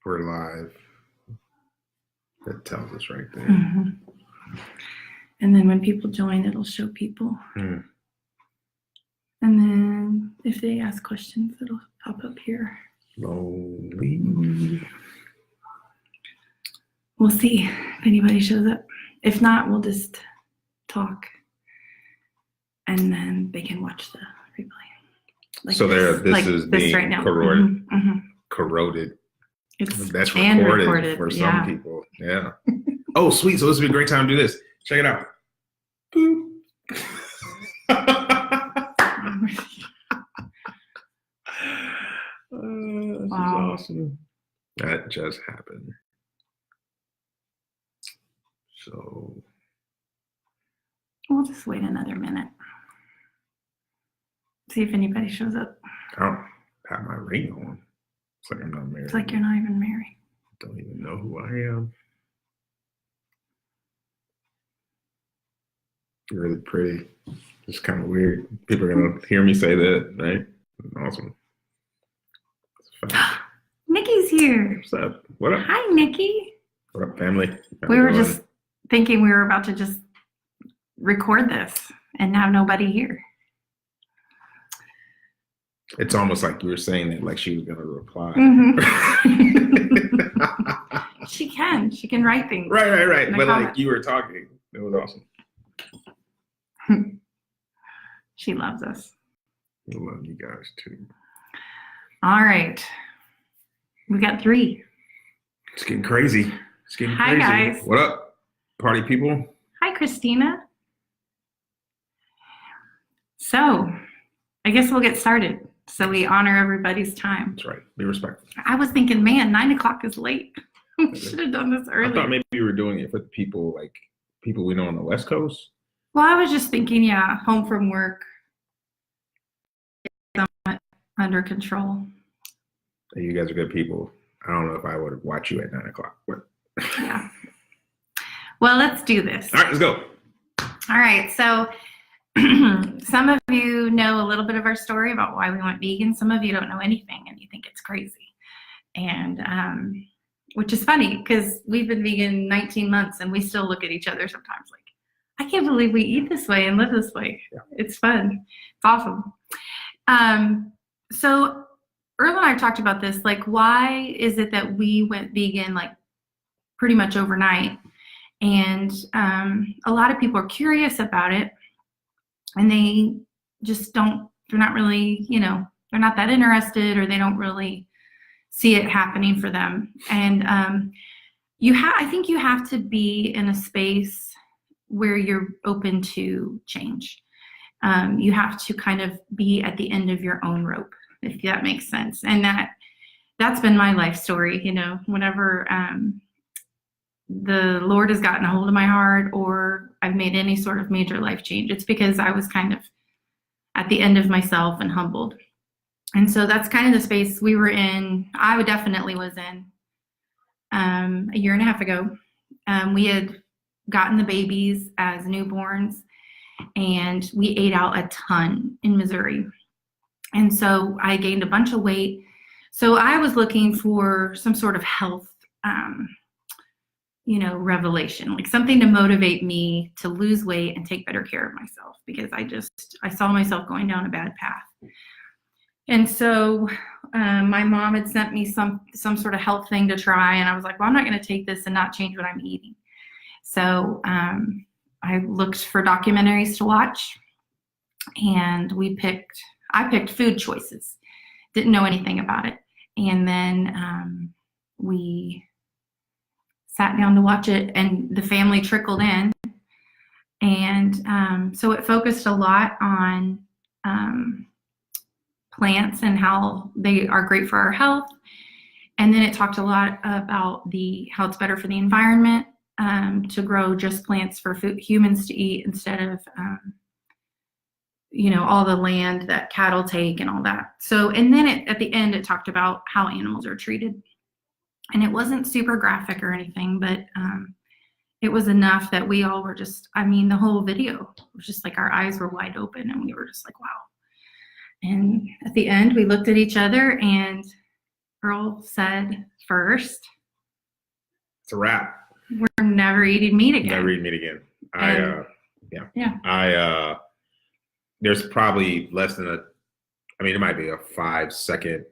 We're live. That tells us right there. Mm-hmm. And then when people join, it'll show people. Mm. And then if they ask questions, it'll pop up here. Slowly. We'll see if anybody shows up. If not, we'll just talk. And then they can watch the replay. Like so this is this being right now. corroded. Mm-hmm. Mm-hmm. Corroded. It's That's and recorded for some people. Yeah. Oh, sweet. So this would be a great time to do this. Check it out. Boop. This Wow. is awesome. That just happened. So We'll just wait another minute. See if anybody shows up. I don't have my ring on. It's like I'm not married. It's like you're not even married. Don't even know who I am. You're really pretty. It's kind of weird. People are going to hear me say that, right? Awesome. Nikki's here. What's up? What up? Hi, Nikki. What up, family? We were just thinking we were about to just record this and have nobody here. It's almost like you were saying that like she was going to reply. Mm-hmm. She can write things. Right. But like you were talking. It was awesome. She loves us. I love you guys too. All right. We got 3. It's getting crazy. Hi, guys. What up, party people? Hi, Christina. So, I guess we'll get started. So we honor everybody's time. That's right. Be respectful. I was thinking, man, 9 o'clock is late. We should have done this early. I thought maybe you were doing it for the people we know on the West Coast. Well, I was just thinking, yeah, home from work, somewhat under control. You guys are good people. I don't know if I would watch you at 9 o'clock. But Yeah. Well, let's do this. All right, let's go. All right. So some of you know a little bit of our story about why we went vegan. Some of you don't know anything and you think it's crazy. And which is funny because we've been vegan 19 months and we still look at each other sometimes like, I can't believe we eat this way and live this way. Yeah. It's fun. It's awesome. So Earl and I talked about this, like, why is it that we went vegan like pretty much overnight? And a lot of people are curious about it and they just they're not really, they're not that interested or they don't really see it happening for them. And I think you have to be in a space where you're open to change. You have to kind of be at the end of your own rope, if that makes sense. And that's been my life story, whenever the Lord has gotten a hold of my heart or I've made any sort of major life change, it's because I was kind of at the end of myself and humbled. And so that's kind of the space we were in. I definitely was in a year and a half ago. We had gotten the babies as newborns and we ate out a ton in Missouri. And so I gained a bunch of weight. So I was looking for some sort of health, revelation, like something to motivate me to lose weight and take better care of myself because I saw myself going down a bad path. And so my mom had sent me some sort of health thing to try. And I was like, well, I'm not going to take this and not change what I'm eating. So I looked for documentaries to watch and I picked Food Choices. Didn't know anything about it. And then we sat down to watch it and the family trickled in. And so it focused a lot on plants and how they are great for our health. And then it talked a lot about how it's better for the environment to grow just plants for humans to eat instead of, all the land that cattle take and all that. So, and then at the end, it talked about how animals are treated. And it wasn't super graphic or anything, but it was enough that we all were the whole video was just like our eyes were wide open and we were just like, wow. And at the end, we looked at each other and Earl said first, It's a wrap. we're never eating meat again. Never eat meat again. Yeah. There's probably less than it might be a 5-second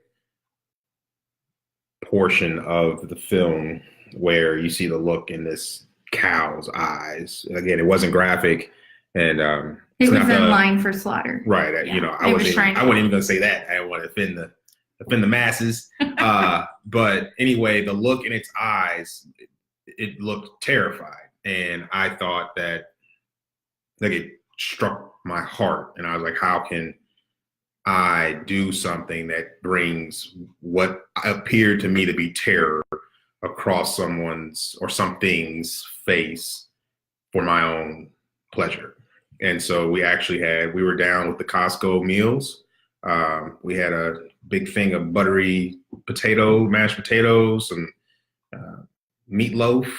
portion of the film where you see the look in this cow's eyes. Again, it wasn't graphic, and it was in line for slaughter. Right. Yeah. I wasn't even gonna say that. I didn't want to offend the masses. But anyway, the look in its eyes, it looked terrified, and I thought that, like, it struck my heart, and I was like, how can I do something that brings what appeared to me to be terror across someone's or something's face for my own pleasure? And so we were down with the Costco meals. We had a big thing of buttery mashed potatoes, and meatloaf.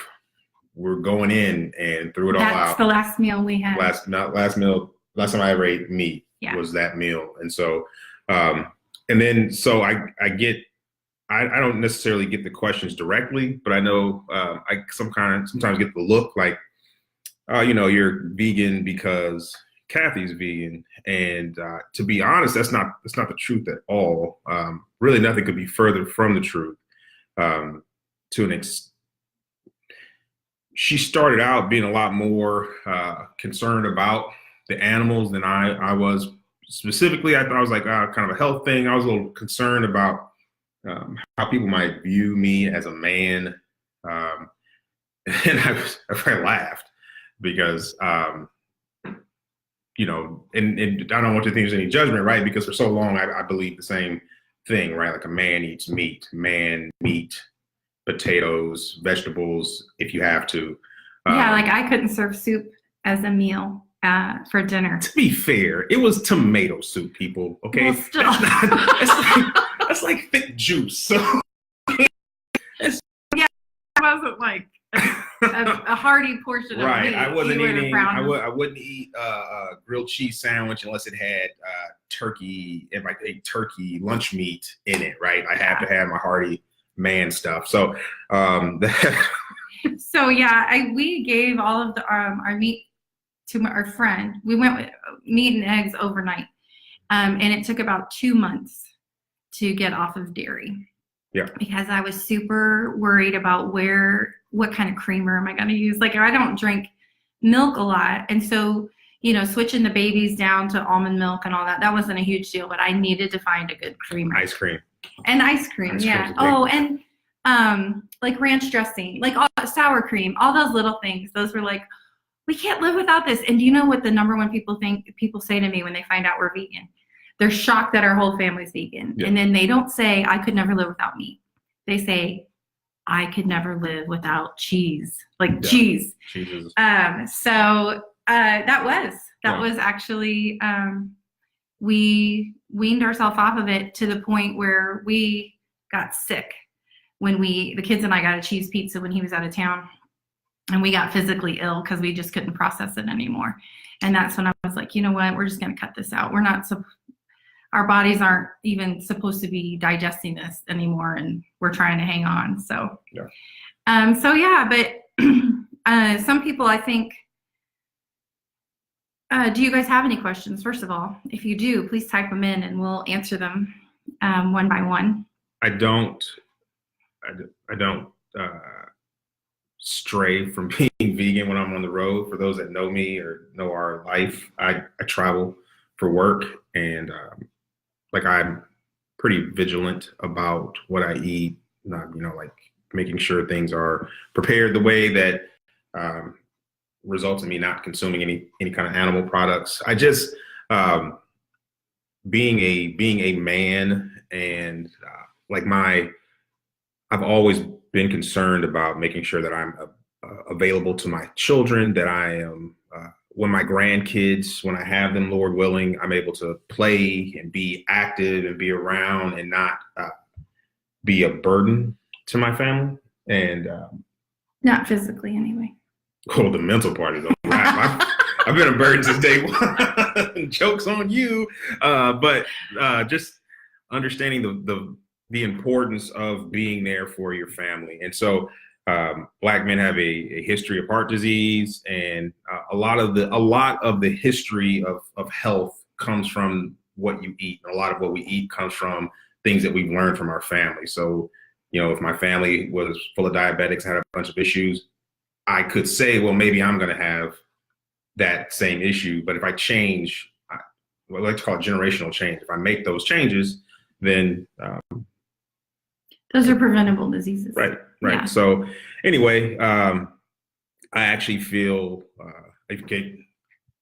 We're going in and threw it all out. That's the last meal we had. Last time I ever ate meat was that meal. And so, I don't necessarily get the questions directly, but I know I sometimes get the look like, you're vegan because Kathy's vegan. And to be honest, that's not the truth at all. Really, nothing could be further from the truth. To an extent, she started out being a lot more concerned about the animals than I was. Specifically, I thought it was like kind of a health thing. I was a little concerned about how people might view me as a man. And I laughed because, and I don't want to think there's any judgment, right? Because for so long, I believed the same thing, right? Like a man eats meat, meat, potatoes, vegetables, if you have to. Like I couldn't serve soup as a meal for dinner. To be fair, it was tomato soup, people. Okay, well, still. That's like thick juice. So it wasn't like a hearty portion of right. meat. I wasn't eating. I wouldn't eat a grilled cheese sandwich unless it had turkey and like a turkey lunch meat in it. Right. I have to have my hearty man stuff. So we gave all of our meat to our friend. We went with meat and eggs overnight, and it took about 2 months to get off of dairy. Yeah, because I was super worried about what kind of creamer am I going to use. Like, I don't drink milk a lot, and so switching the babies down to almond milk and all that wasn't a huge deal. But I needed to find a good creamer. Ice cream. And ice cream, yeah. Oh, and like ranch dressing, like sour cream, all those little things. Those were like, we can't live without this. And do you know what the number one people say to me when they find out we're vegan? They're shocked that our whole family's vegan. Yeah. And then they don't say, I could never live without meat. They say, I could never live without cheese. Like cheese. Jesus. So that was actually, we weaned ourselves off of it to the point where we got sick when the kids and I got a cheese pizza when he was out of town, and we got physically ill because we just couldn't process it anymore. And that's when I was like, you know what, we're just going to cut this out. Our bodies aren't even supposed to be digesting this anymore, and we're trying to hang on. So, but some people, I think, do you guys have any questions? First of all, if you do, please type them in and we'll answer them one by one. I don't stray from being vegan when I'm on the road. For those that know me or know our life, I travel for work, and I'm pretty vigilant about what I eat. Like making sure things are prepared the way that results in me not consuming any kind of animal products. I just being a man, and I've always been concerned about making sure that I'm available to my children, that I am when my grandkids, when I have them, Lord willing, I'm able to play and be active and be around and not be a burden to my family. And not physically anyway. Oh, the mental part is a wrap. I've been a burden since day one. Jokes on you. But just understanding the the importance of being there for your family. And so Black men have a history of heart disease, and a lot of the history of health comes from what you eat. And a lot of what we eat comes from things that we've learned from our family. So, if my family was full of diabetics, had a bunch of issues, I could say, well, maybe I'm going to have that same issue. But if I change, what I like to call it generational change, if I make those changes, then those are preventable diseases. Right. Yeah. So anyway, I actually feel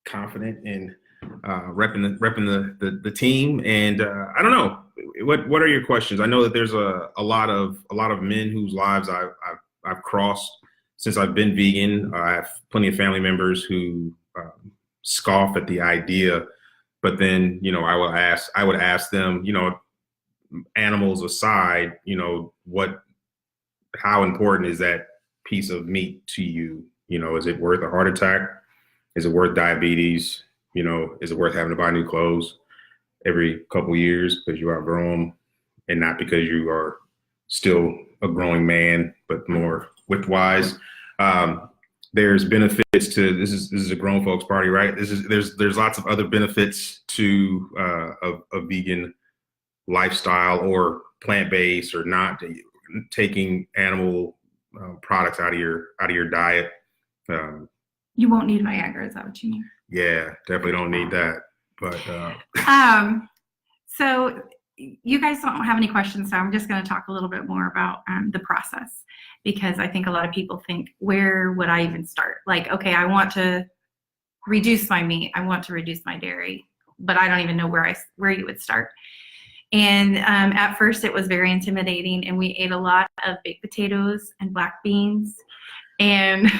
confident in repping the team. And I don't know, what are your questions? I know that there's a lot of men whose lives I've crossed since I've been vegan. I have plenty of family members who scoff at the idea, but then I would ask them, animals aside, how important is that piece of meat to you? Is it worth a heart attack? Is it worth diabetes? Is it worth having to buy new clothes every couple years because you outgrow them, and not because you are still a growing man, but more width-wise? There's benefits to this is a grown folks party, right? There's lots of other benefits to a vegan lifestyle, or plant-based, or not taking animal products out of your diet. You won't need Viagra, is that what you mean? Yeah, definitely don't need that. But so you guys don't have any questions, so I'm just going to talk a little bit more about the process, because I think a lot of people think, where would I even start? Like, okay, I want to reduce my meat, I want to reduce my dairy, but I don't even know where you would start. And at first it was very intimidating, and we ate a lot of baked potatoes and black beans, and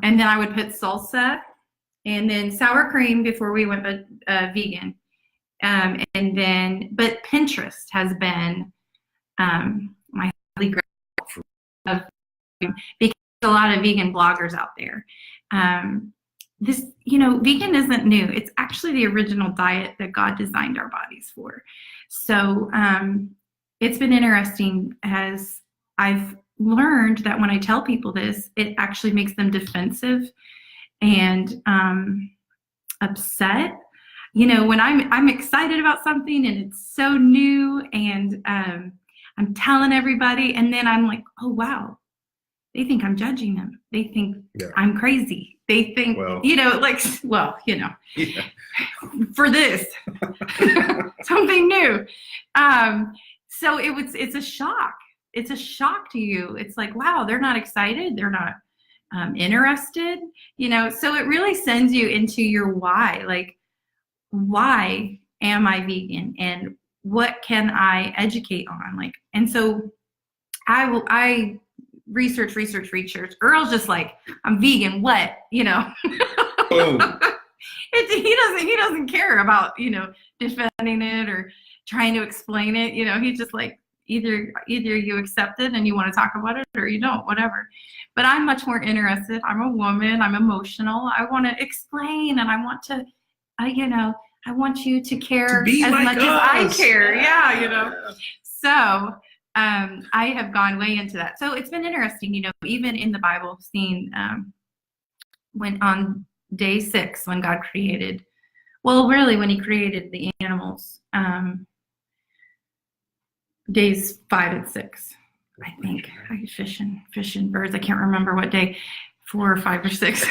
and then I would put salsa and then sour cream before we went vegan. But Pinterest has been my holy grail of, because a lot of vegan bloggers out there. Vegan isn't new. It's actually the original diet that God designed our bodies for. So it's been interesting, as I've learned that when I tell people this, it actually makes them defensive and upset. When I'm excited about something and it's so new, and I'm telling everybody, and then I'm like, oh wow, they think I'm judging them. They think I'm crazy. They think, for this, something new. So it's a shock. It's a shock to you. It's like, wow, they're not excited. They're not interested, so it really sends you into your why. Like, why am I vegan, and what can I educate on? And so I research. Earl's just like, I'm vegan. What? Oh. He doesn't care about, defending it or trying to explain it. He's just like, either you accept it and you want to talk about it, or you don't, whatever. But I'm much more interested. I'm a woman. I'm emotional. I want to explain, and I want to, I want you to care as much as I care. Yeah. So I have gone way into that. So it's been interesting, even in the Bible, seeing when on day 6, when God created, when he created the animals, days 5 and 6, I think. Fish and birds. I can't remember what day, 4 or 5 or 6.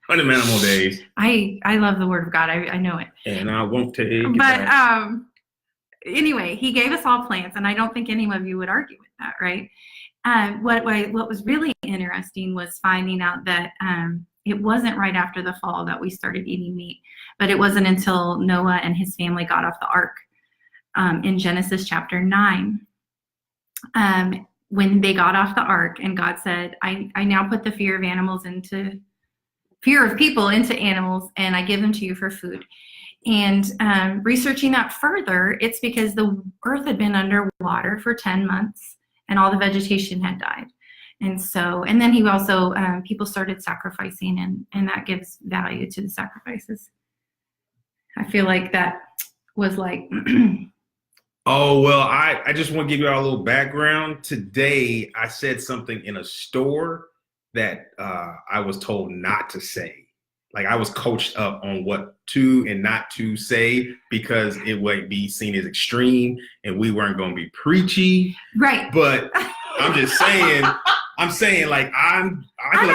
Fundamental days. I love the word of God. I know it. And I won't take it. But anyway, he gave us all plants, and I don't think any of you would argue with that, right? What was really interesting was finding out that it wasn't right after the fall that we started eating meat, but it wasn't until Noah and his family got off the ark in Genesis chapter 9. When they got off the ark, and God said, I now put the fear of people into animals, and I give them to you for food. And researching that further, it's because the earth had been underwater for 10 months and all the vegetation had died. And then he also, people started sacrificing, and that gives value to the sacrifices. I feel like that was like Oh, well, I just want to give you all a little background. Today, I said something in a store that I was told not to say. Like I was coached up on what to and not to say because it would be seen as extreme and we weren't going to be preachy. Right. But I'm just saying, like I feel like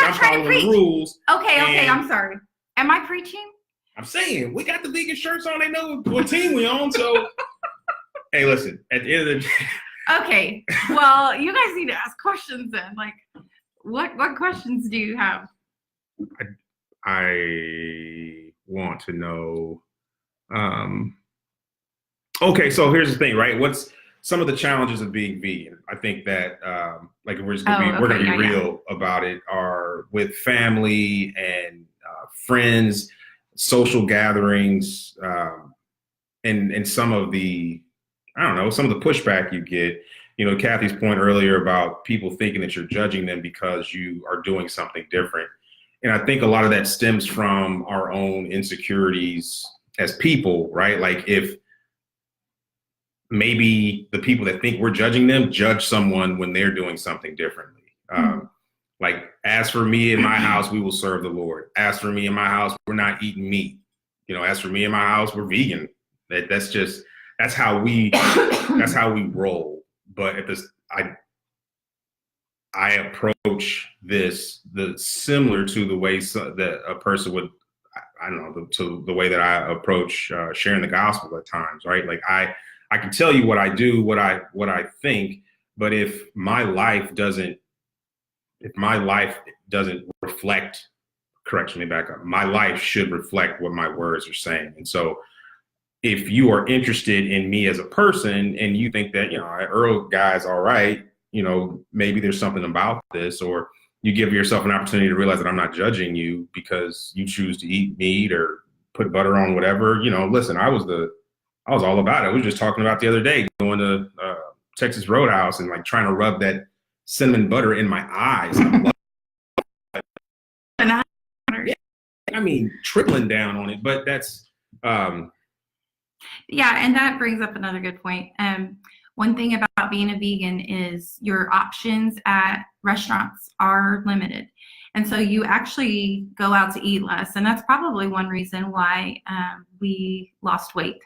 I'm following the rules. Okay, I'm sorry. Am I preaching? I'm saying we got the vegan shirts on. They know what team we on. So, hey, listen. At the end of the day. Okay. Well, you guys need to ask questions then. Like, what questions do you have? I want to know. Okay, so here's the thing, right? What's some of the challenges of being vegan? I think that, like, we're gonna be real about it. Are with family and friends, social gatherings, and some of the, I don't know, some of the pushback you get. You know, Kathy's point earlier about people thinking that you're judging them because you are doing something different. And I think a lot of that stems from our own insecurities as people, right? Like if maybe the people that think we're judging them judge someone when they're doing something differently. Like, as for me in my house, we will serve the Lord. As for me in my house, we're not eating meat. You know, as for me in my house, we're vegan. That's how we roll. But at this, I approach this similar to the way that a person would, I don't know, to the way that I approach sharing the gospel at times, right? Like I can tell you what I do, what I think, but if my life doesn't reflect, correction, me back up, my life should reflect what my words are saying. And so if you are interested in me as a person and you think that, you know, Earl guy's all right, you know, maybe there's something about this, or you give yourself an opportunity to realize that I'm not judging you because you choose to eat meat or put butter on whatever, you know, listen, I was all about it. We were just talking about the other day, going to Texas Roadhouse and like trying to rub that cinnamon butter in my eyes. I mean, tripling down on it, but that's, yeah, and that brings up another good point. One thing about being a vegan is your options at restaurants are limited. And so you actually go out to eat less. And that's probably one reason why we lost weight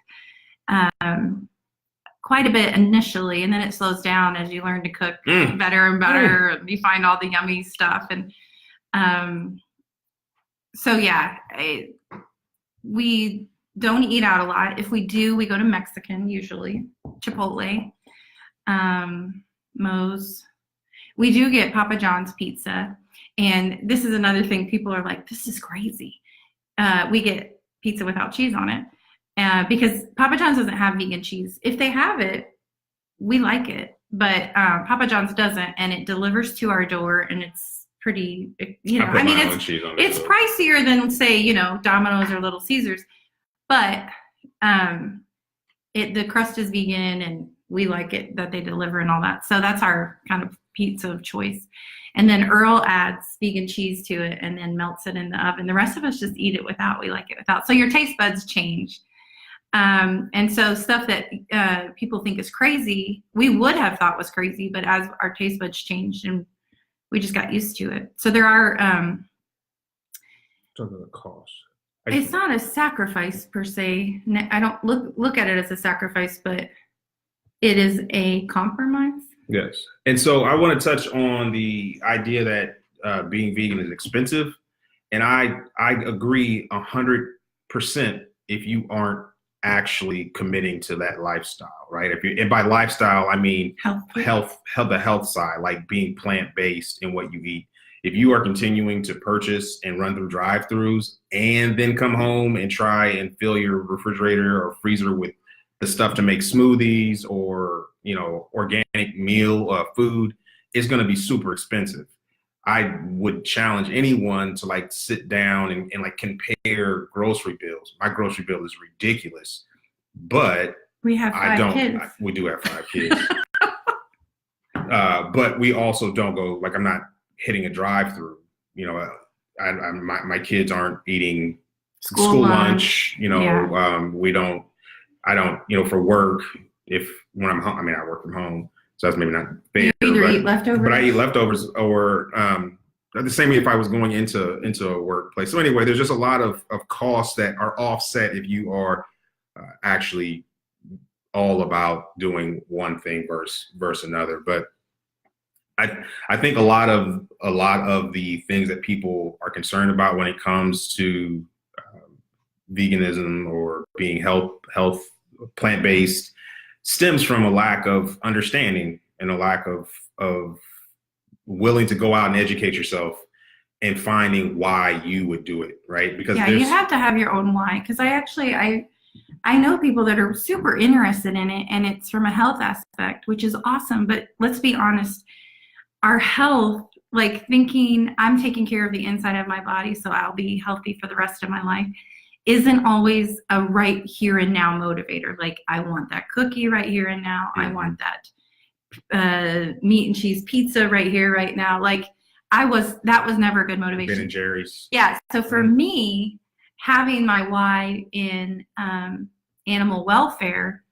quite a bit initially. And then it slows down as you learn to cook better and better. And you find all the yummy stuff. And so, yeah, we don't eat out a lot. If we do, we go to Mexican usually, Chipotle, Moe's. We do get Papa John's pizza. And this is another thing, people are like, this is crazy. We get pizza without cheese on it because Papa John's doesn't have vegan cheese. If they have it, we like it. But Papa John's doesn't, and it delivers to our door, and it's pretty, you know, I mean, it's pricier than, say, you know, Domino's or Little Caesars. But the crust is vegan, and we like it that they deliver and all that. So that's our kind of pizza of choice. And then Earl adds vegan cheese to it and then melts it in the oven. The rest of us just eat it without. We like it without. So your taste buds change. And so stuff that people think is crazy, we would have thought was crazy, but as our taste buds changed and we just got used to it. So there are talking about the cost. It's not a sacrifice per se. I don't look at it as a sacrifice, but it is a compromise. Yes. And so I want to touch on the idea that being vegan is expensive. And I agree 100% if you aren't actually committing to that lifestyle, right? And by lifestyle, I mean the health side, like being plant-based in what you eat. If you are continuing to purchase and run through drive-throughs and then come home and try and fill your refrigerator or freezer with the stuff to make smoothies or, you know, organic meal food, is going to be super expensive. I would challenge anyone to like sit down and like compare grocery bills. My grocery bill is ridiculous, but we have five kids. We do have 5 kids. But we also don't go, like, I'm not hitting a drive-through. You know, my kids aren't eating school lunch. You know, I don't, you know, for work, if when I'm home, I mean, I work from home, so that's maybe not fair. You either eat leftovers, but I eat leftovers, or the same way if I was going into a workplace. So anyway, there's just a lot of costs that are offset if you are actually all about doing one thing versus another. But I think a lot of the things that people are concerned about when it comes to veganism or being health plant-based stems from a lack of understanding and a lack of willing to go out and educate yourself and finding why you would do it, right? Because you have to have your own why. Because I know people that are super interested in it, and it's from a health aspect, which is awesome. But let's be honest, our health, like thinking I'm taking care of the inside of my body so I'll be healthy for the rest of my life, isn't always a right here and now motivator. Like, I want that cookie right here and now. I want that meat and cheese pizza right here, right now. Like, that was never a good motivation. Ben and Jerry's. Yeah. So for me, having my why in animal welfare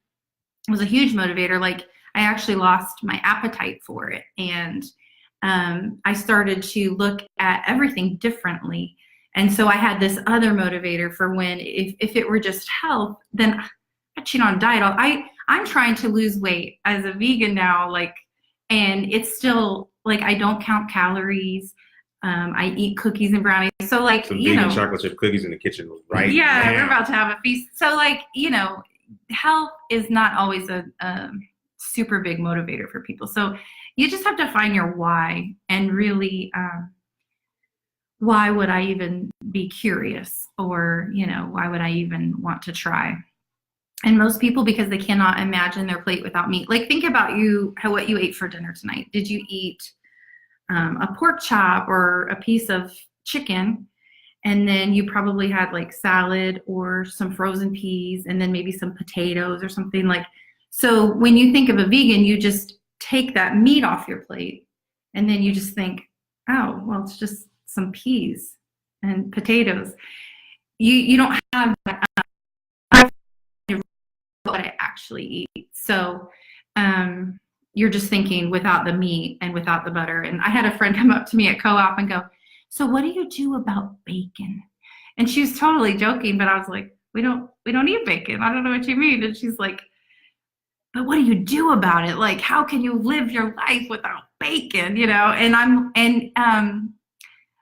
was a huge motivator. Like, I actually lost my appetite for it. And I started to look at everything differently. And so I had this other motivator for when, if it were just health, then I cheat on diet. I'm trying to lose weight as a vegan now, like, and it's still like, I don't count calories. I eat cookies and brownies. So like, some vegan chocolate chip cookies in the kitchen right yeah, now. We're about to have a feast. So like, health is not always a super big motivator for people. So you just have to find your why, and really, why would I even be curious, or, why would I even want to try? And most people, because they cannot imagine their plate without meat. Like, think about what you ate for dinner tonight. Did you eat a pork chop or a piece of chicken? And then you probably had like salad or some frozen peas, and then maybe some potatoes or something like. So when you think of a vegan, you just take that meat off your plate, and then you just think, oh, well, it's just some peas and potatoes. You don't have that, what I actually eat. So you're just thinking without the meat and without the butter. And I had a friend come up to me at Co-op and go, so what do you do about bacon? And she was totally joking, but I was like, we don't eat bacon. I don't know what you mean. And she's like, but what do you do about it? Like, how can you live your life without bacon? And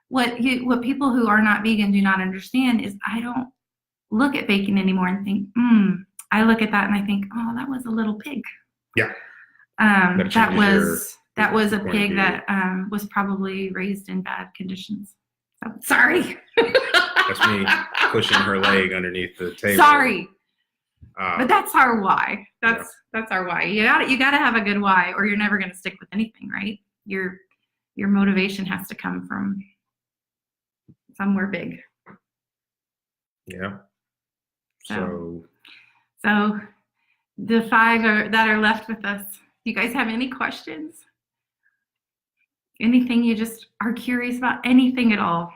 what people who are not vegan do not understand is, I don't look at bacon anymore and think, I look at that and I think, oh, that was a little pig. Yeah. That was a pig that was probably raised in bad conditions. So, sorry. That's me pushing her leg underneath the table. Sorry. But that's our why. That's our why. You gotta have a good why, or you're never gonna stick with anything, right? Your motivation has to come from somewhere big. Yeah. So the 5 that are left with us, do you guys have any questions? Anything you just are curious about? Anything at all?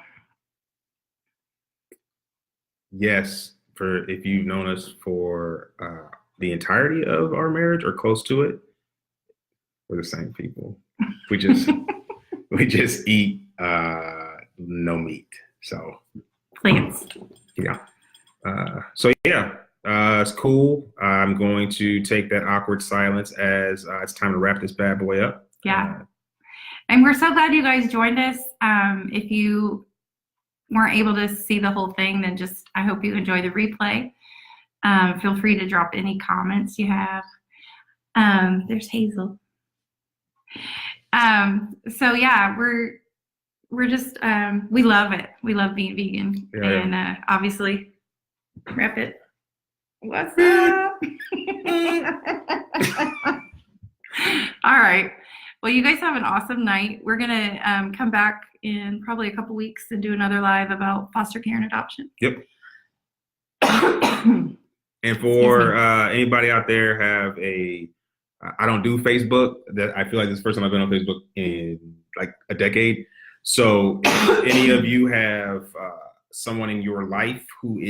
Yes. If you've known us for the entirety of our marriage or close to it, we're the same people. We just eat no meat. So plants. Yeah. It's cool. I'm going to take that awkward silence as it's time to wrap this bad boy up. Yeah. And we're so glad you guys joined us. If you weren't able to see the whole thing, then I hope you enjoy the replay. Feel free to drop any comments you have. There's Hazel. So yeah, we're just, we love it. We love being vegan. Yeah. And obviously, rep it. What's up? All right. Well, you guys have an awesome night. We're going to come back in probably a couple weeks and do another live about foster care and adoption. Yep. And for anybody out there I don't do Facebook. That I feel like this is the first time I've been on Facebook in like a decade. So if any of you have someone in your life who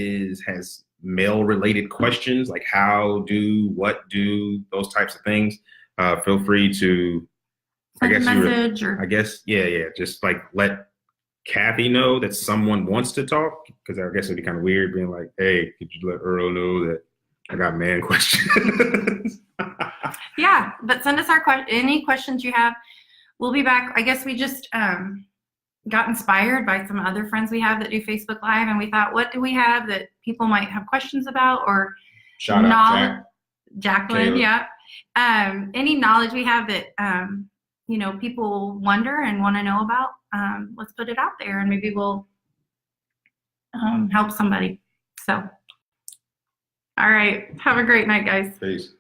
has mail related questions, like how do, what do, those types of things, feel free to, Send a message I guess, yeah, just like let Kathy know that someone wants to talk, because I guess it'd be kind of weird being like, hey, could you let Earl know that I got man questions? Yeah, but send us any questions you have. We'll be back. I guess we just got inspired by some other friends we have that do Facebook Live, and we thought, what do we have that people might have questions about, or Shout out Jacqueline, Caleb. yeah. Any knowledge we have that people wonder and want to know about, let's put it out there, and maybe we'll help somebody. So, all right, have a great night, guys. Peace.